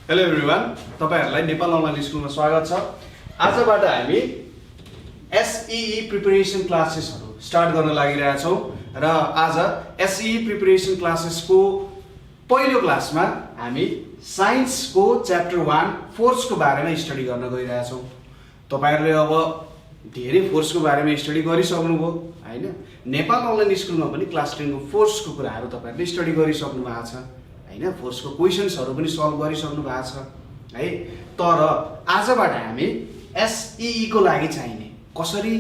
Hello everyone, तपाईहरुलाई Nepal online स्कुलमा स्वागत छ। आजबाट हामी एसईई प्रिपरेसन क्लासेसहरु स्टार्ट गर्न लागिरहेका छौं र आज एसईई प्रिपरेसन क्लासेसको पहिलो क्लासमा हामी साइन्सको च्याप्टर 1 फोर्सको बारेमा स्टडी गर्न गइरहेका छौं। तपाईहरुले अब धेरै फोर्सको बारेमा स्टडी गरिसक्नुभयो हैन। नेपाल अनलाइन स्कुलमा पनि क्लास 10 को फोर्सको कुराहरु तपाईहरुले स्टडी गरिसक्नु भएको छ हैन। फोर्सको क्वेशन्सहरु पनि सल्भ गरिसक्नु भएको छ है। तर आजबाट हामी एसईई को लागि चाहिने कसरी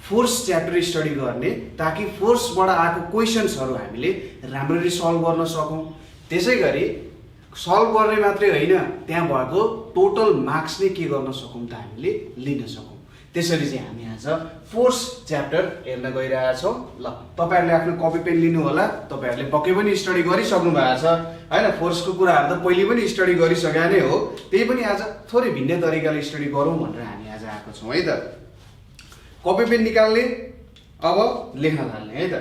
फोर्स च्याप्टर स्टडी गर्ने ताकि फोर्सबाट आएको क्वेशन्सहरु हामीले राम्ररी सल्भ गर्न सकौं। त्यसैगरी सल्भ गर्ने मात्रै हैन, त्यहाँ भएको टोटल मार्क्स नै के गर्न सकौं त हामीले लिन सकौं। त्यसरी चाहिँ हामी आज फोर्स च्याप्टर हेर्न गइरहेका छौं। ल तपाईहरुले आफ्नो कपी पेन लिनु होला। तपाईहरुले पक्कै पनि स्टडी गरिसक्नु भएको छ हैन। फोर्सको कुराहरु त पहिले पनि स्टडी गरिसके नै हो, त्यही पनि आज थोरै भिन्न तरिकाले स्टडी गरौँ भनेर हामी आज आएको छौं है त। कपी पेन निकाल्ने, अब लेख्न थाल्ने है त।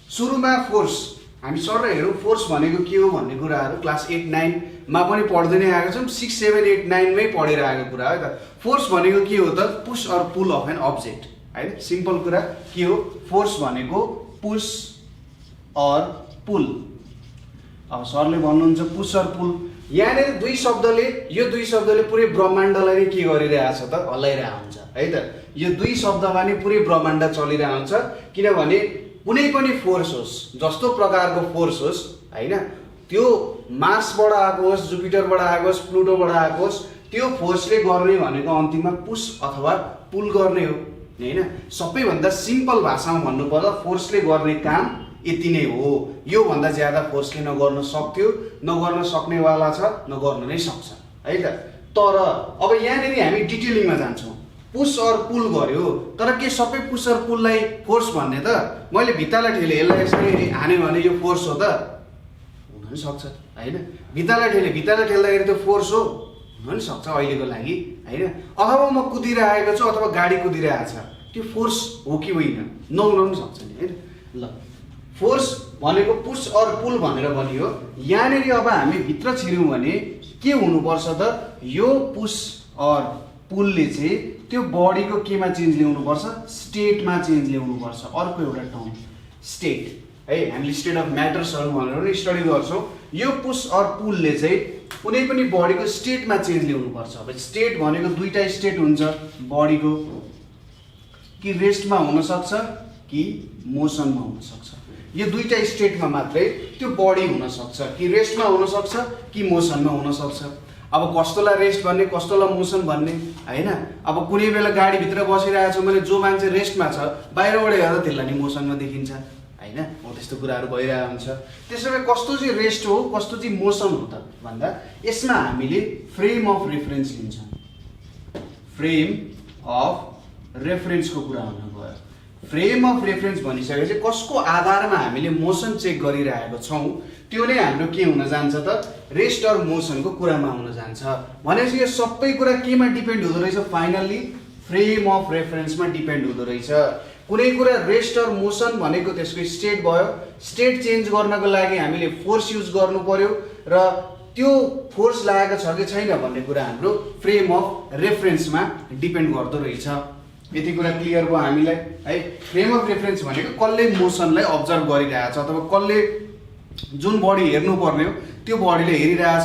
सुरुमा फोर्स हामी सर हेरौँ फोर्स भनेको के हो भन्ने कुराहरु क्लास 8 9 मा पनि पढ्दै नै आएको छौं। 6 7 8 9 मै पढेर आएको कुरा है त। फोर्स भनेको के हो त? Push or pull of an object हैन। सिम्पल कुरा के हो? फोर्स भनेको पुश अर पुल। अब सरले भन्नुहुन्छ पुश अर पुल। यहाँनेर दुई शब्दले पुरै ब्रह्माण्डलाई के गरिरहेछ त? हल्लाइरहेको हुन्छ है त। यो दुई शब्दमा नै पुरै ब्रह्माण्ड चलिरहेको हुन्छ, किनभने कुनै पनि फोर्स होस्, जस्तो प्रकारको फोर्स होस् हैन, त्यो मार्सबाट आएको होस्, जुपिटरबाट आएको होस्, प्लुटोबाट आएको होस्, त्यो फोर्सले गर्ने भनेको अन्तिममा पुश अथवा पुल गर्ने हो हैन। सबैभन्दा सिम्पल भाषामा भन्नुपर्दा फोर्सले गर्ने काम यति नै हो। यो भन्दा ज्यादा फोर्सले नगर्न सक्थ्यो, नगर्न सक्नेवाला छ, नगर्न नै सक्छ है त। तर अब यहाँनेरि हामी डिटेलिङमा जान्छौं। पुश अर पुल गर्यो, तर के सबै पुश अर पुललाई फोर्स भन्ने त? मैले भित्तालाई ठेले यसलाई यसरी हाने भने यो फोर्स हो त? हुन पनि सक्छ हैन। भित्तालाई ठेल्दाखेरि त्यो फोर्स हो? हुन पनि सक्छ अहिलेको लागि हैन। अथवा म कुदिरहेको छु अथवा गाडी कुदिरहेको छ, त्यो फोर्स हो कि होइन? नहुन पनि सक्छ नि हैन। ल फोर्स भनेको पुश अर पुल भनेर भनियो। यहाँनेरि अब हामी भित्र छिर्यौं भने के हुनुपर्छ त? यो पुश अर पुलले चाहिँ त्यो बडीको केमा चेन्ज ल्याउनु पर्छ? स्टेटमा चेन्ज ल्याउनु पर्छ। अर्को एउटा टर्म स्टेट है। हामीले स्टेट अफ म्याटर्सहरु भनेर पनि स्टडी गर्छौं। यो पुश अर पुलले चाहिँ कुनै पनि बडीको स्टेटमा चेन्ज ल्याउनु पर्छ। अब स्टेट भनेको दुईटा स्टेट हुन्छ बडीको, कि रेस्टमा हुन सक्छ कि मोसनमा हुन सक्छ। यो दुईटा स्टेटमा मात्रै त्यो बडी हुन सक्छ, कि रेस्टमा हुन सक्छ कि मोसनमा हुन सक्छ। अब कस्तोलाई रेस्ट भन्ने, कस्तोलाई मोसन भन्ने हैन। अब कुनै बेला गाडी भित्र बसिरहेको छ भने जो मान्छे रेस्टमा छ बाहिरबाट हेर्दा त्यसलाई नि मोसनमा देखिन्छ हैन। हो त्यस्तो कुराहरु भइरहेको हुन्छ। त्यसैले कस्तो चाहिँ रेस्ट हो, कस्तो चाहिँ मोसन हो त भन्दा यसमा हामीले फ्रेम अफ रेफरेन्स लिन्छौं। फ्रेम अफ रेफरेन्सको कुरा हुन गयो। फ्रेम अफ रेफरेन्स भनिसकेपछि कसको आधारमा हामीले मोसन चेक गरिरहेको छौं त्यो नै हाम्रो के हुन जान्छ त? रेस्ट अर मोसनको कुरामा हुन जान्छ। भनेपछि यो सबै कुरा केमा डिपेन्ड हुँदो रहेछ? फाइनल्ली फ्रेम अफ रेफरेन्समा डिपेन्ड हुँदो रहेछ। कुनै कुरा रेस्ट अर मोसन भनेको त्यसको स्टेट भयो। स्टेट चेन्ज गर्नको लागि हामीले फोर्स युज गर्नु पर्यो र त्यो फोर्स लागेको छ कि छैन भन्ने कुरा हाम्रो फ्रेम अफ रेफरेन्समा डिपेन्ड गर्दो रहेछ। यति कुरा क्लियर भयो हामीलाई है। फ्रेम अफ रेफरेन्स भनेको कसले मोसनलाई अब्जर्भ गरिरहेछ अथवा कसले जुन बडी हेर्नु पर्ने हो त्यो बडीले हेरिरहेछ।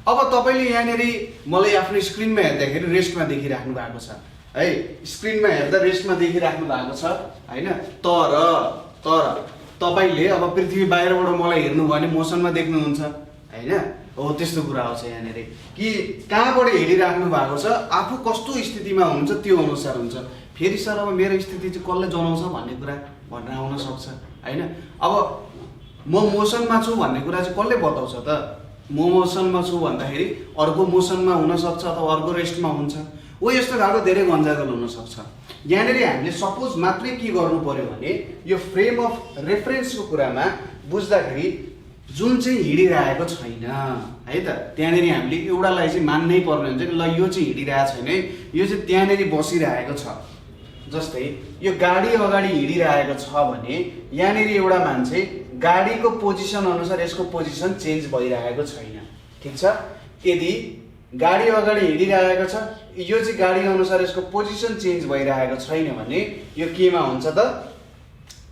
अब तपाईले यहाँनेरि मलाई आफ्नो स्क्रिनमा हेर्दाखेरि रेस्टमा देखिराख्नु भएको छ है। स्क्रिनमा हेर्दा रेस्टमा देखिराख्नु भएको छ हैन। तर तपाईले अब पृथ्वी बाहिरबाट मलाई हेर्नु भने मोसनमा देख्नुहुन्छ हैन। हो त्यस्तो कुरा आउँछ यहाँनेरि कि कहाँबाट हेरिराख्नु भएको छ, आफू कस्तो स्थितिमा हुनुहुन्छ त्यो अनुसार हुन्छ। फेरि सर अब मेरो स्थिति चाहिँ कसले जनाउँछ भन्ने कुरा भन्न आउन सक्छ हैन। अब म मोसनमा छु भन्ने कुरा चाहिँ कसले बताउँछ त? म मोसनमा छु भन्दाखेरि अर्को मोसनमा हुन सक्छ अथवा अर्को रेस्टमा हुन्छ। हो यस्तो खालको धेरै गन्जागल हुन सक्छ। यहाँनेरि हामीले सपोज मात्रै के गर्नु पर्यो भने यो फ्रेम अफ रेफरेन्सको कुरामा बुझ्दाखेरि जुन चाहिँ हिडिरहेको छैन है त, त्यहाँनेरि हामीले एउटालाई चाहिँ मान्नै पर्ने हुन्छ कि ल यो चाहिँ हिडिरहेको छैन है, यो चाहिँ त्यहाँनेरि बसिरहेको छ। जस्तै यो गाडी अगाडि हिडिरहेको छ भने यहाँनेरि एउटा मान्छे गाडीको पोजिसन अनुसार यसको पोजिसन चेन्ज भइरहेको छैन। ठीक छ। यदि गाडी अगाडि हिँडिरहेको छ, यो चाहिँ गाडी अनुसार यसको पोजिसन चेन्ज भइरहेको छैन भने यो केमा हुन्छ त?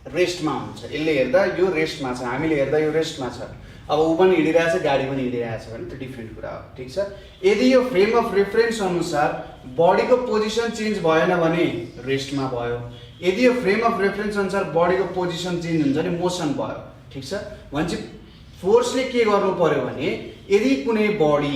रेस्टमा हुन्छ। यसले हेर्दा यो रेस्टमा छ, हामीले हेर्दा यो रेस्टमा छ। अब ऊ पनि हिँडिरहेछ, गाडी पनि हिँडिरहेछ भने त्यो डिफ्रेन्ट कुरा हो, ठिक छ। यदि यो फ्रेम अफ रेफरेन्स अनुसार बडीको पोजिसन चेन्ज भएन भने रेस्टमा भयो। यदि यो फ्रेम अफ रेफरेन्स अनुसार बडीको पोजिसन चेन्ज हुन्छ भने मोसन भयो, ठिक छ। भनेपछि फोर्सले के गर्नु पर्यो भने यदि कुनै बडी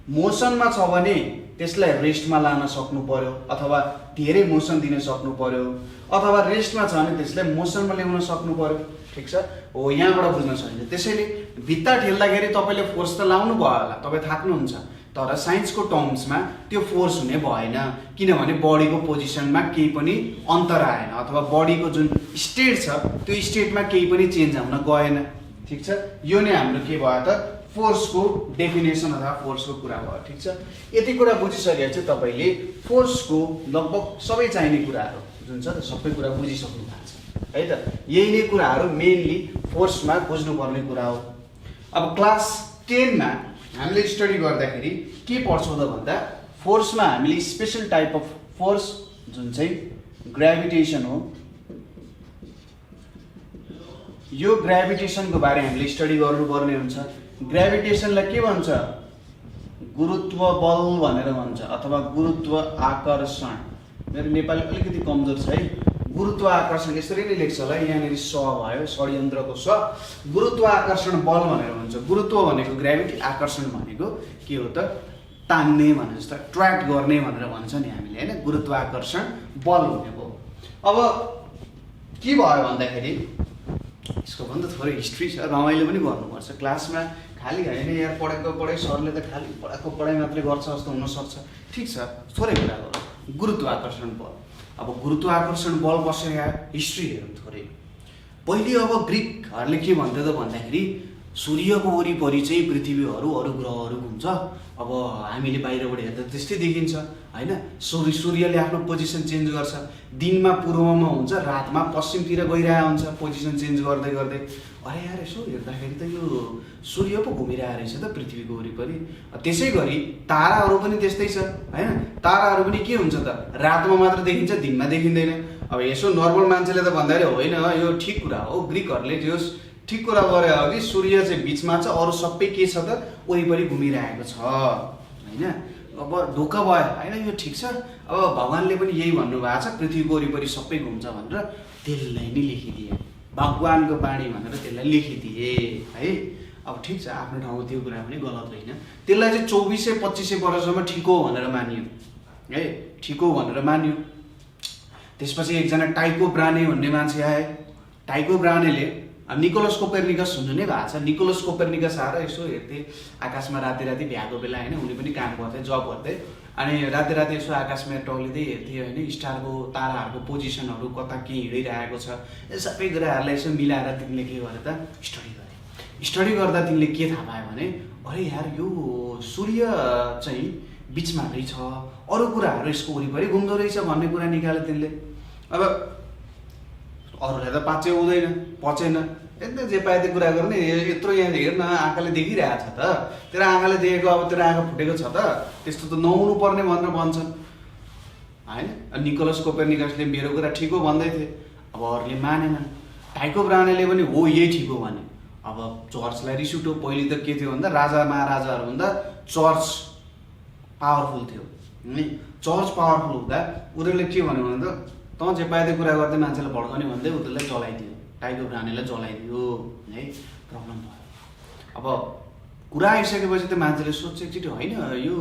मोसनमा छ भने त्यसलाई रेस्टमा लान सक्नु पर्यो, अथवा धेरै मोसन दिन सक्नु पर्यो, अथवा रेस्टमा छ भने त्यसलाई मोसनमा ल्याउन सक्नु पर्यो, ठिक छ। हो, यहाँबाट बुझ्न सकिन्छ। त्यसैले भित्ता ठेल्दाखेरि तपाईँले फोर्स त लाउनु भयो होला, तपाईँ थाक्नुहुन्छ, तर साइन्सको टर्म्समा त्यो फोर्स हुने भएन, किनभने बडीको पोजिसनमा केही पनि अन्तर आएन, अथवा बडीको जुन स्टेट छ त्यो स्टेटमा केही पनि चेन्ज हुन गएन, ठिक छ। यो नै हाम्रो के भयो त? फोर्सको डेफिनेसन अथवा फोर्सको कुरा भयो, ठिक छ। यति कुरा बुझिसकेपछि तपाईँले फोर्सको लगभग सबै चाहिने कुराहरू जुन छ सबै कुरा बुझिसक्नु भएको छ है त। यही नै कुराहरू मेनली फोर्समा बुझ्नुपर्ने कुरा हो। अब क्लास 10 मा हामीले स्टडी गर्दाखेरि के पढ्छौँ त भन्दा फोर्समा हामीले स्पेसल टाइप अफ फोर्स जुन चाहिँ ग्रेभिटेसन हो, यो ग्रेभिटेसनको बारे हामीले स्टडी गर्नुपर्ने हुन्छ। ग्रेभिटेसनलाई के भन्छ? गुरुत्व बल भनेर भन्छ, अथवा गुरुत्व आकर्षण। मेरो नेपाली अलिकति कमजोर छ है। गुरुत्व आकर्षण यसरी नै लेख्छ होला, यहाँनिर स भयो, षड्यन्त्रको स। गुरुत्व आकर्षण बल भनेर भन्छ। गुरुत्व भनेको ग्रेभिटी, आकर्षण भनेको के हो त? तान्ने भने जस्तो, ट्र्याक्ट गर्ने भनेर भन्छ नि हामीले होइन, गुरुत्व आकर्षण बल भनेको। अब के भयो भन्दाखेरि यसको भन्दा थोरै हिस्ट्री छ, रमाइलो पनि गर्नुपर्छ क्लासमा। खालि होइन यार पढेको पढाइ, सरले त खालि पढाएको पढाइ मात्रै गर्छ जस्तो हुनसक्छ, ठिक छ। थोरै कुरा गरौँ। गुरुत्वाकर्षण बल। अब गुरुत्वाकर्षण बल कसरी आयो? हिस्ट्री हेरौँ थोरै। पहिले अब ग्रिकहरूले के भन्थ्यो त भन्दाखेरि सूर्यको वरिपरि चाहिँ पृथ्वीहरू, अरू ग्रहहरू घुम्छ। अब हामीले बाहिरबाट हेर्दा त्यस्तै देखिन्छ होइन। सूर्यले आफ्नो पोजिसन चेन्ज गर्छ, दिनमा पूर्वमा हुन्छ, रातमा पश्चिमतिर गइरहेको हुन्छ, पोजिसन चेन्ज गर्दै गर्दै। अरे यार यसो हेर्दाखेरि त यो सूर्य पो घुमिरहेको रहेछ त पृथ्वीको वरिपरि। त्यसै गरी ताराहरू पनि त्यस्तै छ होइन। ताराहरू पनि के हुन्छ त? रातमा मात्र देखिन्छ, दिनमा देखिँदैन। अब यसो नर्मल मान्छेले त भन्दाखेरि होइन यो ठिक कुरा हो, ग्रिकहरूले त्यो ठिक कुरा गरे हो कि सूर्य चाहिँ बिचमा छ, अरू सबै के छ त वरिपरि घुमिरहेको छ होइन। अब ढोका भयो होइन, यो ठिक छ। अब भगवान्ले पनि यही भन्नुभएको छ, पृथ्वीको वरिपरि सबै घुम्छ भनेर, त्यसलाई नै लेखिदिए, भगवान्को बाणी भनेर त्यसलाई लेखिदिए है। अब ठिक छ, आफ्नो ठाउँमा त्यो कुरा पनि गलत होइन। त्यसलाई चाहिँ 2400-2500 वर्षसम्म ठिक हो भनेर मानियो है, ठिक हो भनेर मानियो। त्यसपछि एकजना टाइको ब्राने भन्ने मान्छे आए। टाइको ब्रानेले निकोलस कोपेर्निकस सुन्नु नै भएको छ। निकोलस कोपेर्निकस आएर यसो हेर्थे आकाशमा राति राति भ्याएको बेला होइन, उनी पनि काम गर्थे, जब गर्थे। अनि राति राति यसो आकाशमा टौलिँदै हेर्थे होइन, स्टारको ताराहरूको पोजिसनहरू कता के हिँडिरहेको छ, यो सबै कुराहरूलाई यसो मिलाएर तिमीले के गरे त? स्टडी गरे। स्टडी गर्दा तिमीले के थाहा पायो भने अरे यार यो सूर्य चाहिँ बिचमा रहेछ, अरू कुराहरू यसको वरिपरि घुम्दो रहेछ भन्ने कुरा निकाल्यो तिमीले। अब अरूलाई त पाचै हुँदैन, पचेन, एकदम जे पाए त्यो कुरा गर्ने। यत्रो यहाँ हेर्न आँखाले देखिरहेको छ त, तेरो आँखाले देखेको अब तेरो आँखा फुटेको छ त, त्यस्तो त नहुनु पर्ने भनेर भन्छन् होइन। निकोलस कोपेर्निकसले मेरो कुरा ठिक हो भन्दै थिए, अब अरूले मानेनन्। टाइको ब्रानेले पनि हो यही ठिक हो भने। अब चर्चलाई रिस उठ्यो। पहिले त के थियो भन्दा राजा महाराजाहरूभन्दा चर्च पावरफुल थियो नि। चर्च पावरफुल हुँदा उनीहरूले के भन्यो भने त तँ जे पाए त्यो कुरा गर्दै मान्छेलाई भड्काउने भन्दै उनीहरूलाई जलाइदियो, टाइको ब्रानेलाई जलाइदियो है। प्रब्लम भयो। अब कुरा आइसकेपछि त मान्छेले सोध्छ एकचोटि होइन यो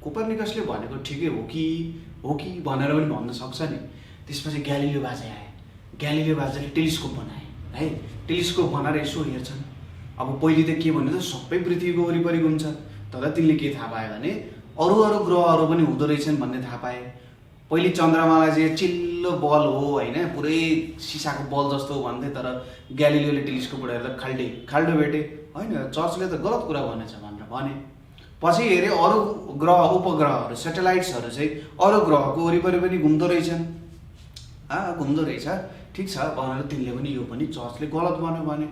कोपर्निकसले भनेको ठिकै हो कि भनेर पनि भन्न सक्छ नि। त्यसपछि ग्यालिलियो बाजे आए। ग्यालिलियो बाजेले टेलिस्कोप बनाए है। टेलिस्कोप बनाएर यसो हेर्छन्। अब पहिले त के भन्यो त सबै पृथ्वीको वरिपरि घुम्छ, तर तिनले के थाहा पायो भने अरू ग्रहहरू पनि हुँदो रहेछन् भन्ने थाहा पाए। पहिले चन्द्रमालाई चाहिँ चिल्लो बल हो होइन, पुरै सिसाको बल जस्तो भन्थे, तर ग्यालिलियोले टेलिस्कोपबाट हेर्दा खाल्डो भेटे होइन। चर्चले त गलत कुरा भनेछ भनेर भने। पछि हेरे अरू ग्रह उपग्रहहरू सेटेलाइट्सहरू चाहिँ अरू ग्रहको वरिपरि पनि घुम्दो रहेछन्। घुम्दो रहेछ, ठिक छ भनेर तिनले पनि यो पनि चर्चले गलत भन्यो भने।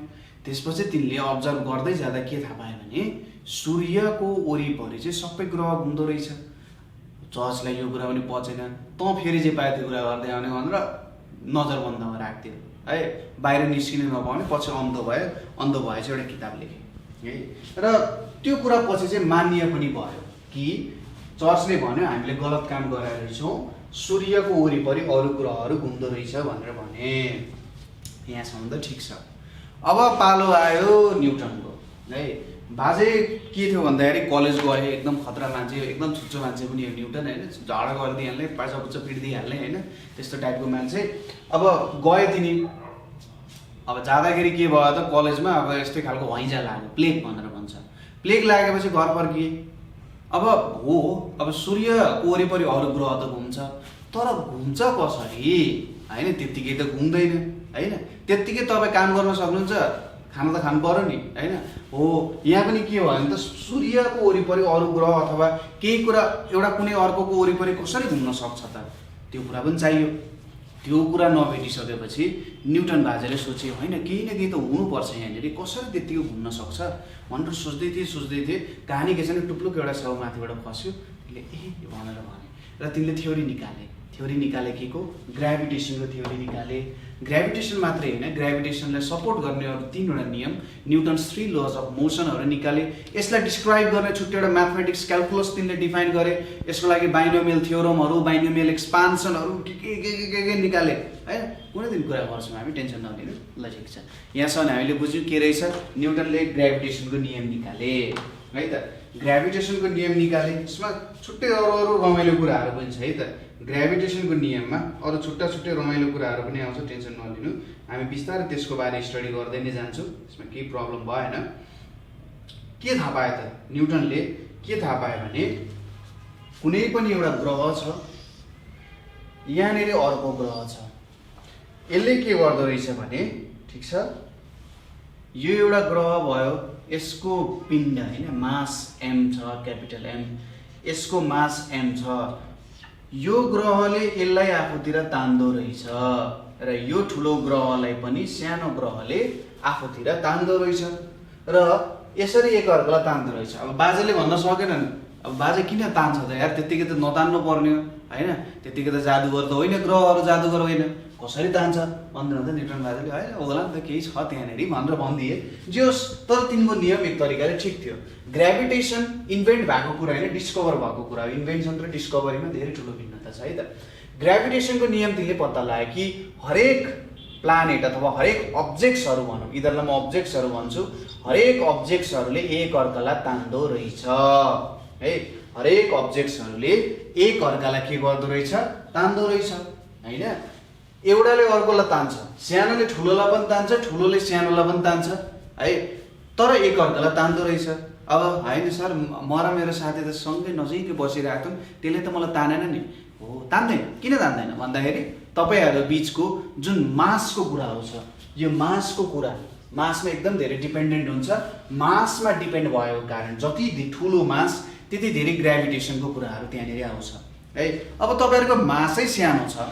त्यसपछि तिनले अब्जर्भ गर्दै जाँदा के थाहा पायो भने सूर्यको वरिपरि चाहिँ सबै ग्रह घुम्दो रहेछ। चर्चलाई यो कुरा पनि पचेन, तँ फेरि जे पायो त्यो कुरा गर्दै आउने भनेर नजरबन्दमा राखिदियो है, बाहिर निस्किनु नपाउने। पछि अन्धो भएपछि एउटा किताब लेखेँ है। र त्यो कुरा पछि चाहिँ मान्य पनि भयो कि चर्चले भन्यो हामीले गलत काम गरेर रहेछौँ, सूर्यको वरिपरि अरू ग्रहहरू घुम्दो रहेछ भनेर भने। यहाँसम्म त ठिक छ। अब पालो आयो न्युटनको है। बाजे के थियो भन्दाखेरि कलेज गए, एकदम खतरा मान्छे, एकदम छुच्चो मान्छे पनि हो न्युटन होइन। झगडा गरिदिइहाल्ने, पैसा पिटिदिइहाल्ने होइन, त्यस्तो टाइपको मान्छे। अब गए तिनी, अब जाँदाखेरि के भयो त कलेजमा अब यस्तै खालको हैजा लाग्यो, प्लेग भनेर भन्छ। प्लेग लागेपछि घर फर्किए। अब हो, अब सूर्यको वरिपरि अरू ग्रह त घुम्छ, तर घुम्छ कसरी होइन? त्यत्तिकै त घुम्दैन होइन। त्यत्तिकै तपाईँ काम गर्न सक्नुहुन्छ, खाना त खानु पर्यो नि होइन। हो, यहाँ पनि के भयो भने त सूर्यको वरिपरि अरू ग्रह अथवा केही कुरा एउटा कुनै अर्कोको वरिपरि कसरी घुम्न सक्छ त, त्यो कुरा पनि चाहियो। त्यो कुरा नभेटिसकेपछि न्युटन बाजेले सोचे होइन केही न केही त हुनुपर्छ यहाँनिर, कसरी त्यत्तिको घुम्न सक्छ भनेर सोच्दै थिए। कहानी के छ भने टुप्लुक एउटा छेउ माथिबाट खस्यो। त्यसले भनेर भने र तिनले थ्योरी निकाले के को? ग्राभिटेसनको थ्योरी निकाले। ग्राभिटेसन मात्रै होइन, ग्राभिटेसनलाई सपोर्ट गर्ने अरू 3वटा नियम, न्युटन्स 3 लज अफ मोसनहरू निकाले। यसलाई डिस्क्राइब गर्ने छुट्टै एउटा म्याथमेटिक्स क्यालकुलस तिनले डिफाइन गरे। यसको लागि बाइनोमियल थ्योरमहरू, बाइनोमियल एक्सपान्सनहरू के निकाले है। कुनै दिन कुरा गर्छौँ हामी, टेन्सन नलिनु ल। ठिक छ, यहाँसम्म हामीले बुझ्यौँ के रहेछ। न्युटनले ग्राभिटेसनको नियम निकाले है त। ग्राभिटेसनको नियम निकाले, यसमा छुट्टै अरू रमाइलो कुराहरू पनि छ है त। ग्राभिटेसनको नियममा अरू छुट्टै रमाइलो कुराहरू पनि आउँछ, टेन्सन नलिनु। हामी बिस्तारै त्यसको बारे स्टडी गर्दै नै जान्छौँ, यसमा केही प्रब्लम भएन। के थाहा पायो त न्युटनले? के थाहा पायो भने कुनै पनि एउटा ग्रह छ, यहाँनिर अर्को ग्रह छ, यसले के गर्दो रहेछ भने ठिक छ, यो एउटा ग्रह भयो, यसको पिण्ड होइन मास m छ, क्यापिटल M, यसको मास m छ। यो ग्रहले यसलाई आफूतिर तान्दो रहेछ र यो ठुलो ग्रहलाई पनि सानो ग्रहले आफूतिर तान्दो रहेछ र यसरी एकअर्कालाई तान्दो रहेछ। अब बाजेले भन्न सकेनन्, अब बाजे किन तान्छ त यार, त्यत्तिकै त नतान्नु पर्ने हो होइन, त्यत्तिकै त जादुगर त होइन, ग्रहहरू जादुगर होइन, कसरी तान्छ भन्दा न्युटन बाजेले होइन होला नि त केही छ त्यहाँनिर भनेर भनिदिए। जोस्, तर तिनको नियम एक तरिकाले ठिक थियो। ग्राभिटेसन इन्भेन्ट भएको कुरा होइन, डिस्कभर भएको कुरा हो। इन्भेन्सन र डिस्कभरीमा धेरै ठुलो भिन्नता छ है त। ग्राभिटेसनको नियम तिनले पत्ता लगायो कि हरेक प्लानेट अथवा हरेक अब्जेक्ट्सहरू भनौँ, यिनीहरूलाई म अब्जेक्ट्सहरू भन्छु, हरेक अब्जेक्ट्सहरूले एक अर्कालाई तान्दो रहेछ है। हरेक अब्जेक्ट्सहरूले एक अर्कालाई के गर्दो रहेछ? तान्दो रहेछ होइन। एउटाले अर्कोलाई तान्छ, सानोले ठुलोलाई पनि तान्छ, ठुलोले सानोलाई पनि तान्छ है, तर एक अर्कालाई तान्दो रहेछ। अब होइन सर, म र मेरो साथी त सँगै नजिकै बसिरहेको थियौँ, त्यसले त मलाई तानेन नि। हो, तान्दैन। किन तान्दैन भन्दाखेरि तपाईँहरू बिचको जुन मासको कुराहरू छ, यो मासको कुरा, मासमा एकदम धेरै डिपेन्डेन्ट हुन्छ। मासमा डिपेन्ड भएको कारण जति ठुलो मास त्यति धेरै ग्राभिटेसनको कुराहरू त्यहाँनिर आउँछ है। अब तपाईँहरूको मासै सानो छ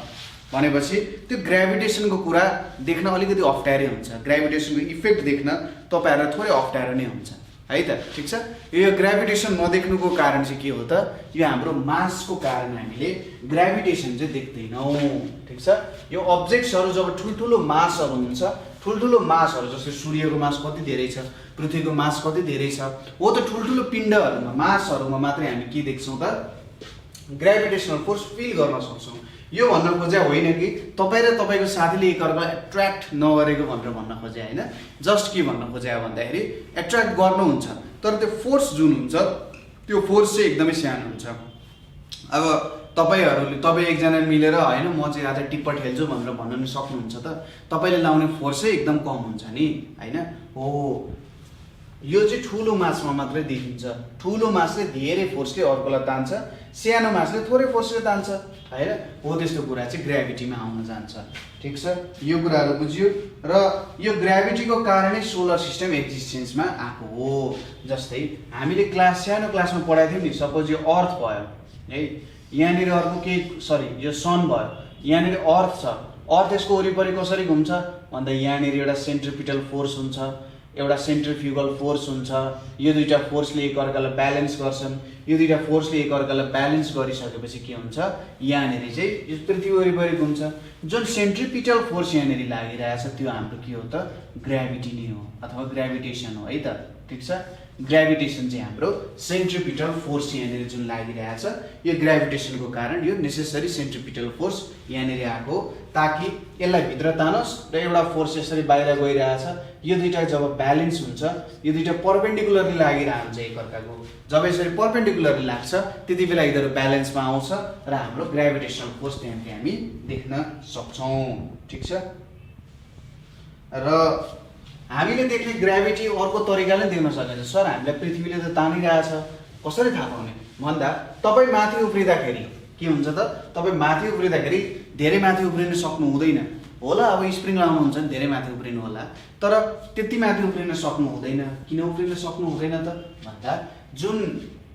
भनेपछि त्यो ग्राभिटेसनको कुरा देख्न अलिकति अप्ठ्यारै हुन्छ, ग्राभिटेसनको इफेक्ट देख्न तपाईँहरूलाई थोरै अप्ठ्यारो नै हुन्छ है त। ठिक छ, यो ग्राभिटेसन नदेख्नुको कारण चाहिँ के हो त? यो हाम्रो मासको कारण हामीले ग्राभिटेसन चाहिँ देख्दैनौँ। ठिक छ, यो अब्जेक्ट्सहरू जब ठुल्ठुलो मासहरू हुन्छ, ठुल्ठुलो मासहरू जस्तै सूर्यको मास कति धेरै छ, पृथ्वीको मास कति धेरै छ, हो त ठुल्ठुलो पिण्डहरूमा मासहरूमा मात्रै हामी के देख्छौँ त? ग्राभिटेसनल फोर्स फिल गर्न सक्छौँ। यो भन्न खोजे होइन कि तपाईँ र तपाईँको साथीले एकअर्कालाई एट्र्याक्ट नगरेको भनेर भन्न खोजे होइन। जस्ट के भन्न खोजे भन्दाखेरि एट्र्याक्ट गर्नुहुन्छ, तर त्यो फोर्स जुन हुन्छ त्यो फोर्स चाहिँ एकदमै सानो हुन्छ। अब तपाईँ एकजना मिलेर होइन म चाहिँ आज टिप्पा खेल्छु भनेर भन्न सक्नुहुन्छ त? तपाईँले लाउने फोर्स चाहिँ एकदम कम हुन्छ नि होइन। हो, यो चाहिँ ठुलो मासमा मात्रै देखिन्छ। ठुलो मासले धेरै फोर्सले अर्कोलाई तान्छ, सानो मासले थोरै फोर्सले तान्छ होइन। हो, त्यस्तो कुरा चाहिँ ग्राभिटीमा आउन जान्छ। ठिक छ, यो कुराहरू बुझ्यो र यो ग्राभिटीको कारणै सोलर सिस्टम एक्जिस्टेन्समा आएको हो। जस्तै हामीले सानो क्लासमा पढाएको थियौँ नि, सपोज यो अर्थ भयो है, यहाँनिर अर्को केही यो सन भयो, यहाँनिर अर्थ छ, अर्थ यसको वरिपरि कसरी घुम्छ भन्दा यहाँनिर एउटा सेन्ट्रिपिटल फोर्स हुन्छ एउटा सेन्ट्रिफ्युगल फोर्स हुन्छ, यो दुईटा फोर्सले एकअर्कालाई ब्यालेन्स गर्छन्, यो दुईटा फोर्सले एकअर्कालाई ब्यालेन्स गरिसकेपछि के हुन्छ, यहाँनिर चाहिँ यो पृथ्वी वरिपरि घुम्छ। जुन सेन्ट्रिपिटल फोर्स यहाँनिर लागिरहेछ त्यो हाम्रो के हो त, ग्राभिटी नै हो अथवा ग्राभिटेसन हो है त, ठिक छ। ग्राभिटेसन चाहिँ हाम्रो सेन्ट्रिपिटल फोर्स यहाँनिर जुन लागिरहेछ, यो ग्राभिटेसनको कारण यो नेसेसरी सेन्ट्रिपिटल फोर्स यहाँनिर आएको, ताकि यसलाई भित्र तानोस् र एउटा फोर्स यसरी बाहिर गइरहेछ। यो दुईटा जब ब्यालेन्स हुन्छ, यो दुईटा परपेन्डिकुलरली लागिरहन्छ एकअर्काको, जब यसरी परपेन्डिकुलरली लाग्छ त्यति बेला यिनीहरू ब्यालेन्समा आउँछ र हाम्रो ग्राभिटेसनल फोर्स त्यहाँनिर हामी देख्न सक्छौँ, ठिक छ। र हामीले देख्ने ग्राभिटी अर्को तरिकाले देख्न सकिन्छ। सर हामीलाई पृथ्वीले त तानिरहेछ, कसरी थाहा पाउने भन्दा तपाईँ माथि उफ्रिँदाखेरि के हुन्छ त, तपाईँ माथि उफ्रिँदाखेरि धेरै माथि उफ्रिन सक्नु हुँदैन होला। अब स्प्रिङ लाउनुहुन्छ भने धेरै माथि उफ्रिनु होला, तर त्यति माथि उफ्रिन सक्नु हुँदैन। किन उफ्रिन सक्नु हुँदैन त भन्दा जुन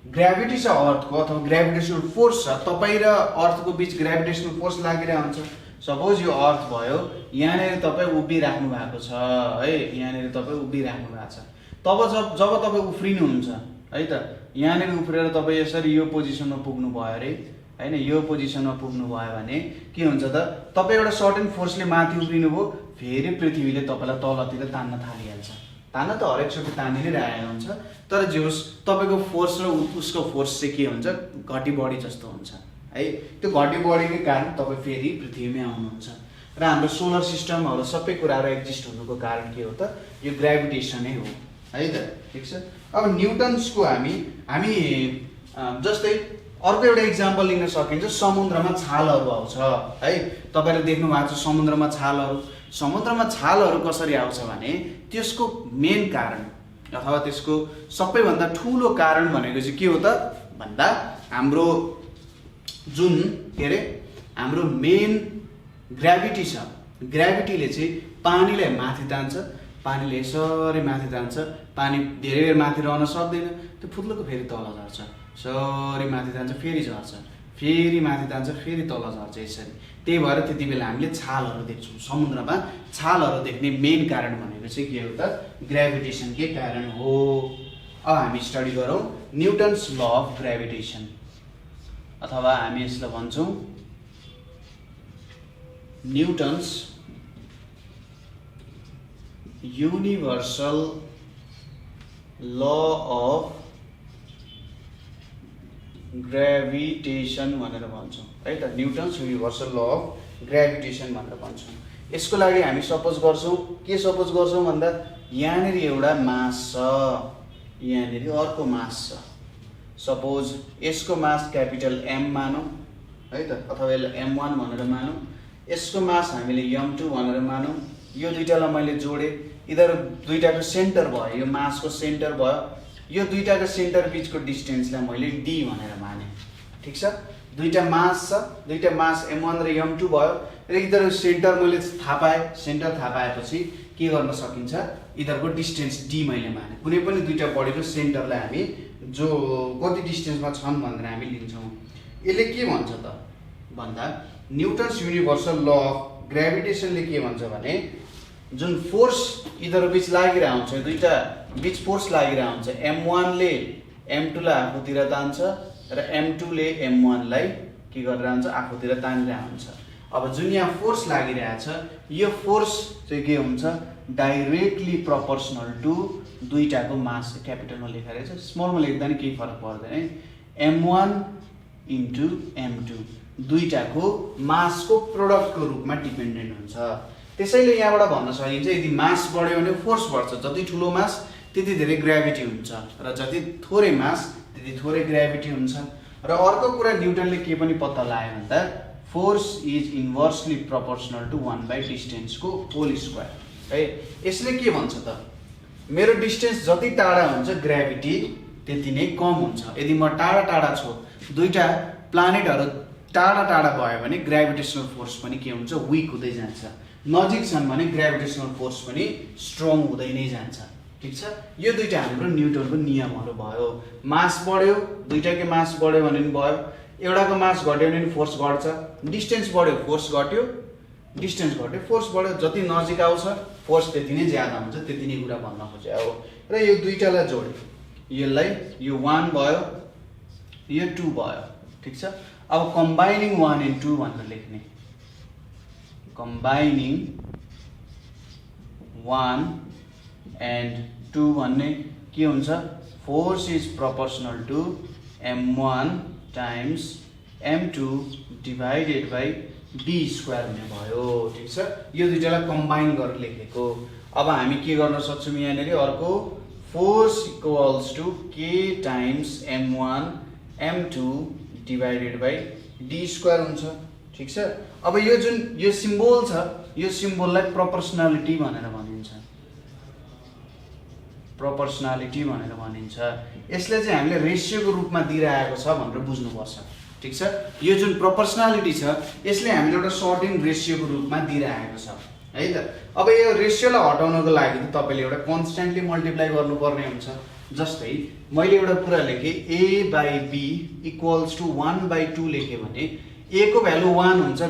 ग्राभिटी छ अर्थको अथवा ग्राभिटेसनल फोर्स छ, तपाईँ र अर्थको बिच ग्राभिटेसनल फोर्स लागिरहेको हुन्छ। सपोज यो अर्थ भयो, यहाँनिर तपाईँ उभिराख्नु भएको छ है, यहाँनिर तपाईँ उभिराख्नु भएको छ, तब जब तपाईँ उफ्रिनुहुन्छ है त, यहाँनिर उफ्रेर तपाईँ यसरी यो पोजिसनमा पुग्नु भयो अरे हैन, यो पोजिसनमा पुग्नु भयो भने के हुन्छ त, तपाईँ एउटा सर्टेन फोर्सले माथि उफ्रिनु भयो, फेरि पृथ्वीले तपाईँलाई तलतिर तान्न थालिहाल्छ। तान्न त हरेकचोटि तानि नै रहेको हुन्छ, तर जे होस् तपाईँको फोर्स र उसको फोर्स चाहिँ के हुन्छ, घटी बढी जस्तो हुन्छ है। त्यो घटी बढीकै कारण तपाईँ फेरि पृथ्वीमै आउनुहुन्छ र हाम्रो सोलर सिस्टमहरू सबै कुराहरू एक्जिस्ट हुनुको कारण के हो त, यो ग्राभिटेसनै हो है त, ठिक छ। अब न्युटन्सको हामी जस्तै अर्को एउटा इक्जाम्पल लिन सकिन्छ, समुद्रमा छालहरू आउँछ है। तपाईँले देख्नु भएको छ समुद्रमा छालहरू। समुद्रमा छालहरू कसरी आउँछ भने त्यसको मेन कारण अथवा त्यसको सबैभन्दा ठुलो कारण भनेको चाहिँ के हो त भन्दा हाम्रो जुन के अरे हाम्रो मेन ग्राभिटी छ, ग्राभिटीले चाहिँ पानीलाई माथि तान्छ, पानीले यसरी माथि तान्छ, पानी धेरै बेर माथि रहन सक्दैन, त्यो फुत्लोको फेरि तल झर्छ, सरी माथि तान्छ फेरि झर्छ, फेरि माथि तान्छ फेरि तल झर्छ यसरी। त्यही भएर त्यति बेला हामीले छालहरू देख्छौँ। समुद्रमा छालहरू देख्ने मेन कारण भनेको चाहिँ के हो त, ग्राभिटेसनकै कारण हो। अब हामी स्टडी गरौँ न्युटन्स ल अफ ग्राभिटेसन, अथवा हामी यसलाई भन्छौँ Newton's universal law of gravitation भनेर भन्छौँ है त, Newton's universal law of gravitation भनेर भन्छौँ। यसको लागि हामी सपोज गर्छौँ, के सपोज गर्छौँ भन्दा यहाँनिर एउटा मास छ, यहाँनिर अर्को मास छ। सपोज यसको मास क्यापिटल एम मानौँ है त, अथवा यसलाई m1 भनेर मानौँ, यसको मास हामीले m2 भनेर मानौँ। यो दुईटालाई मैले जोडेँ, यिनीहरू दुईटाको सेन्टर भयो, यो मासको सेन्टर भयो, यो दुईटाको सेन्टर बिचको डिस्टेन्सलाई मैले d भनेर माने, ठिक छ। दुईटा मास छ, दुईटा मास m1 र m2 भयो र यिनीहरू सेन्टर मैले थाहा पाएँ। सेन्टर थाहा पाएपछि के गर्न सकिन्छ, यिनीहरूको डिस्टेन्स d मैले माने। कुनै पनि दुईटा बडीको सेन्टरलाई हामी जो कति डिस्टेन्समा छन् भनेर हामी लिन्छौँ। यसले के भन्छ त भन्दा न्युटन्स युनिभर्सल ल अफ ग्राभिटेसनले के भन्छ भने जुन फोर्स यिनीहरू बिच लागिरहेको हुन्छ, दुईटा बिच फोर्स लागिरहेको हुन्छ, m1 ले m2 लाई आफूतिर तान्छ र m2 ले m1 लाई के गरिरहन्छ, आफूतिर तानिरहेको हुन्छ। अब जुन यहाँ फोर्स लागिरहेछ, यो फोर्स चाहिँ के हुन्छ, डाइरेक्टली प्रपोर्सनल टु दुईटाको मास। क्यापिटलमा लेखा रहेछ, स्मलमा लेख्दा नि केही फरक पर्दैन है। m1 इन्टु m2 दुईटाको मासको प्रोडक्टको रूपमा डिपेन्डेन्ट हुन्छ। त्यसैले यहाँबाट भन्न सकिन्छ यदि मास बढ्यो भने फोर्स बढ्छ, जति ठुलो मास त्यति धेरै ग्राभिटी हुन्छ र जति थोरै मास त्यति थोरै ग्राभिटी हुन्छ। र अर्को कुरा न्युटनले के पनि पत्ता लगायो भन्दा force is inversely proportional to 1 / डिस्टेन्सको होल स्क्वायर है। यसले के भन्छ त, मेरो डिस्टेन्स जति टाढा हुन्छ ग्राभिटी त्यति नै कम हुन्छ। यदि म टाढा टाढा छु, दुईटा प्लानेटहरू टाढा टाढा भयो भने ग्राभिटेसनल फोर्स पनि के हुन्छ, विक हुँदै जान्छ। नजिक छन् भने ग्राभिटेसनल फोर्स पनि स्ट्रङ हुँदै नै जान्छ, ठिक छ। यो दुईटा हाम्रो न्युटनको नियमहरू भयो। मास बढ्यो, दुईटाकै मास बढ्यो भने पनि भयो, एउटाको मास घट्यो भने पनि फोर्स घट्छ, डिस्टेन्स बढ्यो फोर्स घट्यो, डिस्टेन्स घट्यो, फोर्स बढ्यो, जति नजिक आउँछ फोर्स त्यति नै ज्यादा हुन्छ, त्यति नै कुरा भन्न खोजे हो। र यो दुईटालाई जोड्यो, यसलाई यो 1 भयो, यो 2 भयो, ठिक छ। अब कम्बाइनिङ 1 and 2 भनेर लेख्ने, कम्बाइनिङ 1 and 2 भन्ने के हुन्छ, force is proportional to m1 times m2 divided by d square हुने भयो, ठिक छ। यो दुईटालाई कम्बाइन गरेर लेखेको। अब हामी के गर्न सक्छौँ यहाँनिर, अर्को force equals to k times m1 m2 divided by d square हुन्छ, ठिक छ। अब यो जुन यो सिम्बोल छ, यो सिम्बोललाई प्रोपोर्सनालिटी भनेर भनिन्छ, प्रोपोर्सनालिटी भनेर भनिन्छ। यसले चाहिँ हामीले रेसियोको रूपमा दिइरहेको छ भनेर बुझ्नुपर्छ, ठिक छ। यो जुन प्रोपोर्सनालिटी छ यसले हामीले एउटा सर्टेन रेसियोको रूपमा दिइरहेको छ है त। अब यो रेसियोलाई हटाउनको लागि त तपाईँले एउटा कन्स्ट्यान्टली मल्टिप्लाई गर्नुपर्ने हुन्छ। जस्तै मैले एउटा कुरा लेखेँ a/b इक्वल्स टु 1/2 लेखेँ भने a को भ्यालु 1 हुन्छ,